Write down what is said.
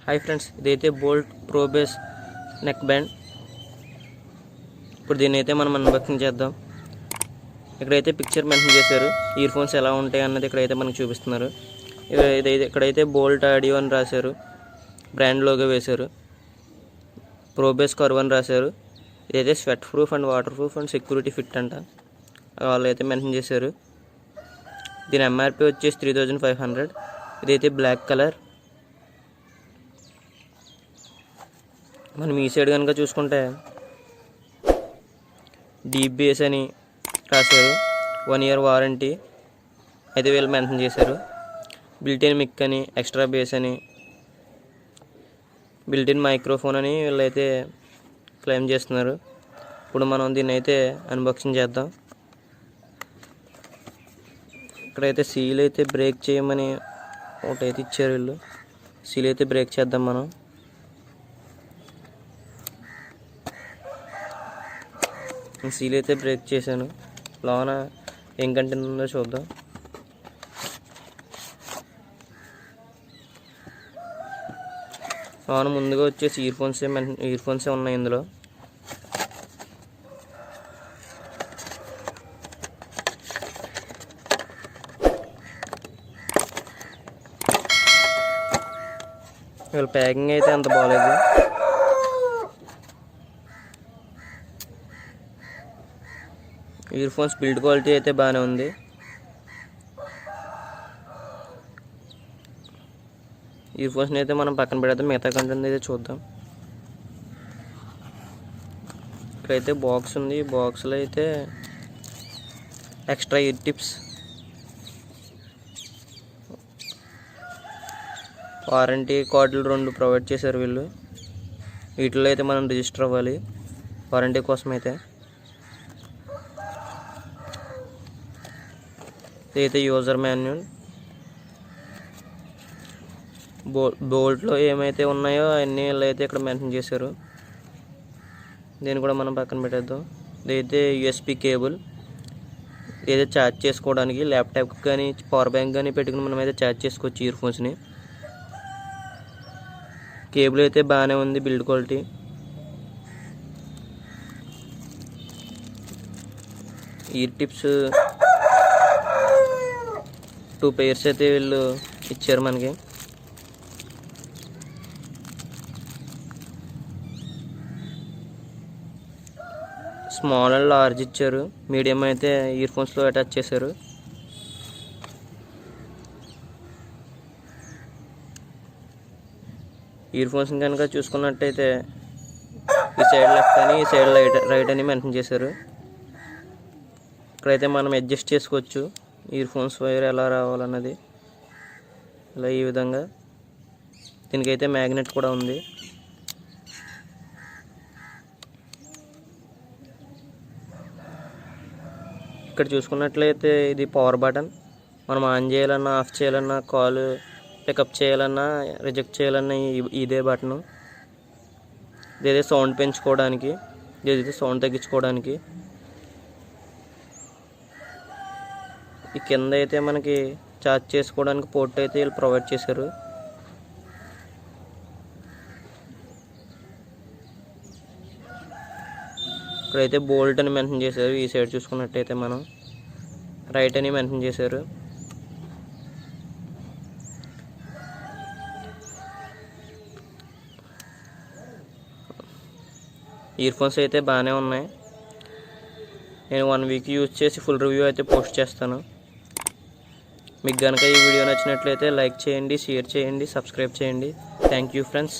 Hi friends, ఇదైతే bolt ప్రోబేస్ neck band. ఇప్పుడు దీన్ని అయితే మనం అన్బాక్సింగ్ చేద్దాం. ఇక్కడైతే పిక్చర్ మెన్షన్ చేశారు, ఇయర్ ఫోన్స్ ఎలా ఉంటాయి అన్నది ఇక్కడైతే మనకు చూపిస్తున్నారు. ఇక్కడైతే బోల్ట్ ఆడియో అని రాశారు, బ్రాండ్ లోగో వేశారు, ప్రోబేస్ కర్వ్ అని రాశారు. ఇదైతే sweat proof and water proof and security fit అంట వాళ్ళు అయితే మెన్షన్ చేశారు. దీని ఎంఆర్పి వచ్చేసి 3500. ఇదైతే బ్లాక్ కలర్. మనం ఈ సైడ్ కనుక చూసుకుంటే డీప్ బేస్ అని రాశారు, 1 year వారంటీ అయితే వీళ్ళు మెన్షన్ చేశారు. బిల్టిన్ మిక్ అని, ఎక్స్ట్రా బేస్ అని, బిల్టిన్ మైక్రోఫోన్ అని వీళ్ళైతే క్లెయిమ్ చేస్తున్నారు. ఇప్పుడు మనం దీన్ని అయితే అన్బాక్సింగ్ చేద్దాం. ఇక్కడైతే సీల్ అయితే బ్రేక్ చేయమని ఒకటైతే ఇచ్చారు వీళ్ళు. సీల్ అయితే బ్రేక్ చేద్దాం మనం. సీల్ అయితే బ్రేక్ చేశాను. లోన ఏం కంటెంట్ ఉందో చూద్దాం. లోన ముందుగా వచ్చేసి ఇయర్ ఫోన్సే ఉన్నాయి ఇందులో. వీళ్ళ ప్యాకింగ్ అయితే అంత బాగాలేదు. ఇయర్ ఫోన్స్ బిల్డ్ క్వాలిటీ అయితే బాగానే ఉంది. ఇయర్ ఫోన్స్ని అయితే మనం పక్కన పెడతాం, మిగతా కంటెంట్ అయితే చూద్దాం. ఇక్కడైతే బాక్స్ ఉంది. బాక్స్లో అయితే ఎక్స్ట్రా ఇయర్ టిప్స్, వారంటీ కార్డులు 2 ప్రొవైడ్ చేశారు వీళ్ళు. వీటిలో అయితే మనం రిజిస్టర్ అవ్వాలి వారంటీ కోసం. అయితే ఇదైతే యూజర్ మాన్యువల్. బోల్ట్లో ఏమైతే ఉన్నాయో అన్నీ వీళ్ళు అయితే ఇక్కడ మెన్షన్ చేశారు. దీన్ని కూడా మనం పక్కన పెట్టేద్దాం. ఇదైతే యూఎస్బి కేబుల్, ఏదైతే ఛార్జ్ చేసుకోవడానికి ల్యాప్టాప్ కానీ పవర్ బ్యాంక్ కానీ పెట్టుకుని మనం అయితే ఛార్జ్ చేసుకోవచ్చు ఇయర్ ఫోన్స్ని. కేబుల్ అయితే బాగానే ఉంది, build quality. Year tips 2 pairs అయితే వీళ్ళు ఇచ్చారు మనకి. స్మాల్ అండ్ లార్జ్ ఇచ్చారు, మీడియం అయితే ఇయర్ ఫోన్స్లో అటాచ్ చేశారు. ఇయర్ ఫోన్స్ కనుక చూసుకున్నట్టయితే ఈ సైడ్ లెఫ్ట్ అని, ఈ సైడ్ రైట్ అని మెన్షన్ చేశారు. ఇక్కడైతే మనం అడ్జస్ట్ చేసుకోవచ్చు ఇయర్ ఫోన్స్ వైర్ ఎలా రావాలన్నది. ఇలా ఈ విధంగా దీనికైతే మ్యాగ్నెట్ కూడా ఉంది. ఇక్కడ చూసుకున్నట్లయితే ఇది పవర్ బటన్. మనం ఆన్ చేయాలన్నా, ఆఫ్ చేయాలన్నా, కాల్ పికప్ చేయాలన్నా, రిజెక్ట్ చేయాలన్నా ఇదే బటను. ఇదైతే సౌండ్ పెంచుకోవడానికి, ఇదైతే సౌండ్ తగ్గించుకోవడానికి. ఈ కింద అయితే మనకి ఛార్జ్ చేసుకోవడానికి పోర్ట్ అయితే వీళ్ళు ప్రొవైడ్ చేశారు. ఇక్కడైతే బోల్ట్ అని మెన్షన్ చేశారు. ఈ సైడ్ చూసుకున్నట్టయితే మనం రైట్ అని మెన్షన్ చేశారు. ఇయర్ ఫోన్స్ అయితే బాగానే ఉన్నాయి. నేను 1 week యూజ్ చేసి ఫుల్ రివ్యూ అయితే పోస్ట్ చేస్తాను. మీకు కనుక ఈ వీడియో నచ్చినట్లయితే లైక్ చేయండి, షేర్ చేయండి, సబ్స్క్రైబ్ చేయండి. Thank you friends.